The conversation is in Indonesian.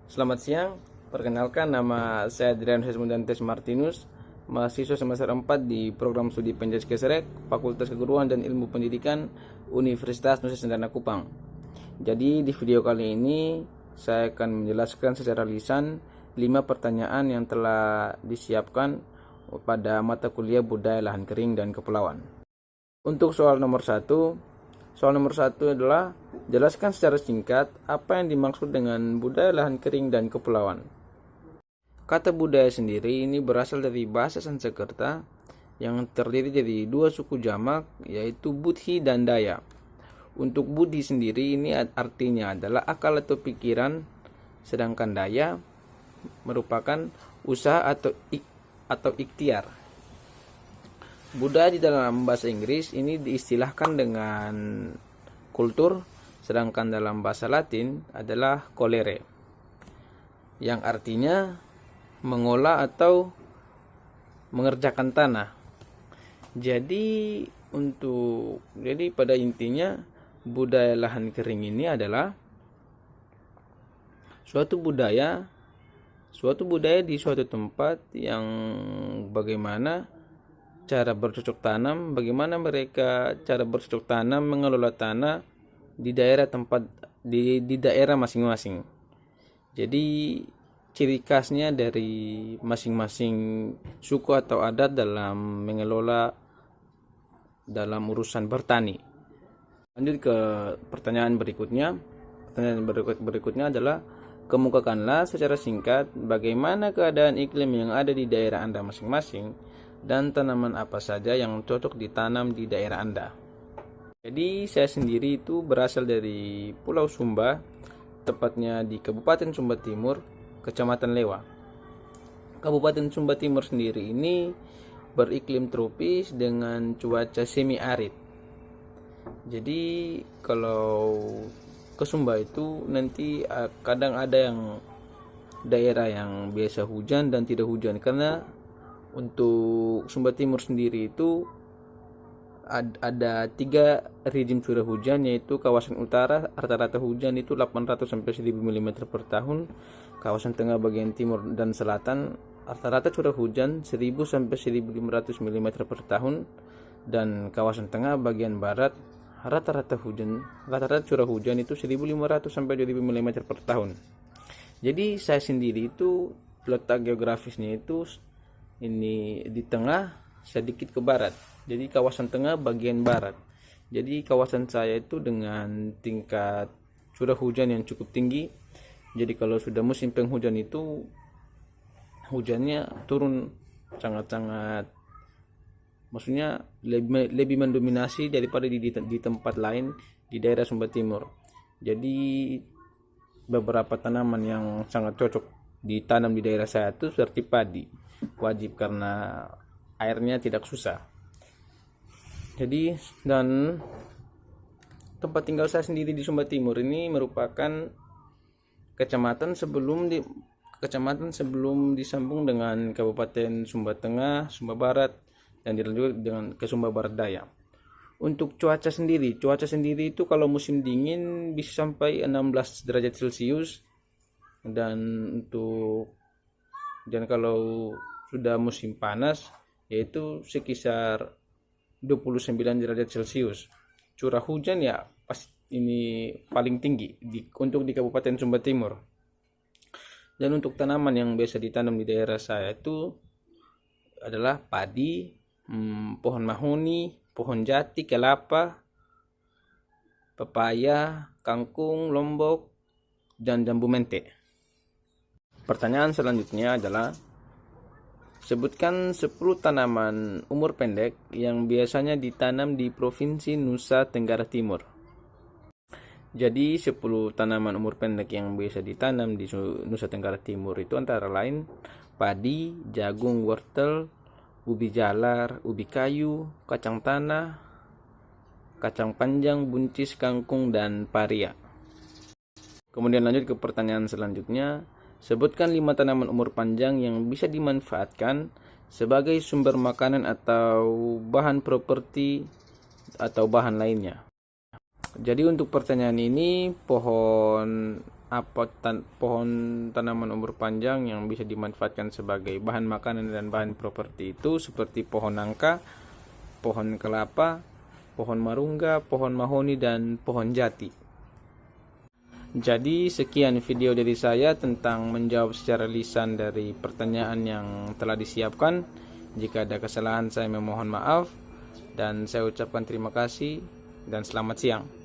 Selamat siang, perkenalkan nama saya Adrian Hesmundantes Martinus, mahasiswa semester 4 di program studi Penjas Keserek, Fakultas Keguruan dan Ilmu Pendidikan, Universitas Nusa Cendana Kupang. Jadi di video kali ini saya akan menjelaskan secara lisan 5 pertanyaan yang telah disiapkan pada mata kuliah Budaya Lahan Kering dan Kepulauan. Untuk soal nomor 1 adalah jelaskan secara singkat apa yang dimaksud dengan budaya lahan kering dan kepulauan. Kata budaya sendiri ini berasal dari bahasa Sanskerta yang terdiri dari dua suku jamak, yaitu Budhi dan Daya. Untuk Budhi sendiri ini artinya adalah akal atau pikiran, sedangkan Daya merupakan usaha atau ikhtiar. Budaya di dalam bahasa Inggris ini diistilahkan dengan kultur, sedangkan dalam bahasa Latin adalah colere, yang artinya mengolah atau mengerjakan tanah. Jadi pada intinya budaya lahan kering ini adalah suatu budaya di suatu tempat yang bagaimana cara bercocok tanam, bagaimana mereka cara bercocok tanam mengelola tanah di daerah daerah masing-masing. Jadi ciri khasnya dari masing-masing suku atau adat dalam mengelola dalam urusan bertani. Lanjut ke pertanyaan berikutnya. Pertanyaan berikutnya adalah kemukakanlah secara singkat bagaimana keadaan iklim yang ada di daerah Anda masing-masing dan tanaman apa saja yang cocok ditanam di daerah Anda. Jadi saya sendiri itu berasal dari Pulau Sumba, tepatnya di Kabupaten Sumba Timur, Kecamatan Lewa. Kabupaten Sumba Timur sendiri ini beriklim tropis dengan cuaca semi arid. Jadi kalau ke Sumba itu nanti kadang ada yang daerah yang biasa hujan dan tidak hujan, karena untuk Sumba Timur sendiri itu ada 3 rezim curah hujan, yaitu kawasan utara rata-rata hujan itu 800 sampai 1000 mm per tahun, kawasan tengah bagian timur dan selatan rata-rata curah hujan 1000 sampai 1500 mm per tahun, dan kawasan tengah bagian barat rata-rata curah hujan itu 1500 sampai 2000 mm per tahun. Jadi saya sendiri itu letak geografisnya itu ini di tengah sedikit ke barat, jadi kawasan tengah bagian barat. Jadi kawasan saya itu dengan tingkat curah hujan yang cukup tinggi. Jadi kalau sudah musim penghujan itu hujannya turun sangat-sangat, maksudnya lebih mendominasi daripada di tempat lain di daerah Sumba Timur. Jadi beberapa tanaman yang sangat cocok ditanam di daerah saya itu seperti padi, wajib karena airnya tidak susah. Jadi dan tempat tinggal saya sendiri di Sumba Timur ini merupakan kecamatan sebelum disambung dengan Kabupaten Sumba Tengah, Sumba Barat, dan dilanjut dengan ke Sumba Barat Daya. Untuk cuaca sendiri itu kalau musim dingin bisa sampai 16 derajat Celcius, dan kalau sudah musim panas yaitu sekitar 29 derajat Celcius. Curah hujan ya pas ini paling tinggi untuk di Kabupaten Sumba Timur. Dan untuk tanaman yang biasa ditanam di daerah saya itu adalah padi, pohon mahoni, pohon jati, kelapa, pepaya, kangkung, lombok, dan jambu mente. Pertanyaan selanjutnya adalah sebutkan 10 tanaman umur pendek yang biasanya ditanam di Provinsi Nusa Tenggara Timur. Jadi 10 tanaman umur pendek yang biasa ditanam di Nusa Tenggara Timur itu antara lain padi, jagung, wortel, ubi jalar, ubi kayu, kacang tanah, kacang panjang, buncis, kangkung, dan paria. Kemudian lanjut ke pertanyaan selanjutnya. Sebutkan 5 tanaman umur panjang yang bisa dimanfaatkan sebagai sumber makanan atau bahan properti atau bahan lainnya. Jadi untuk pertanyaan ini pohon pohon tanaman umur panjang yang bisa dimanfaatkan sebagai bahan makanan dan bahan properti itu seperti pohon nangka, pohon kelapa, pohon marungga, pohon mahoni, dan pohon jati. Jadi sekian video dari saya tentang menjawab secara lisan dari pertanyaan yang telah disiapkan. Jika ada kesalahan saya memohon maaf dan saya ucapkan terima kasih dan selamat siang.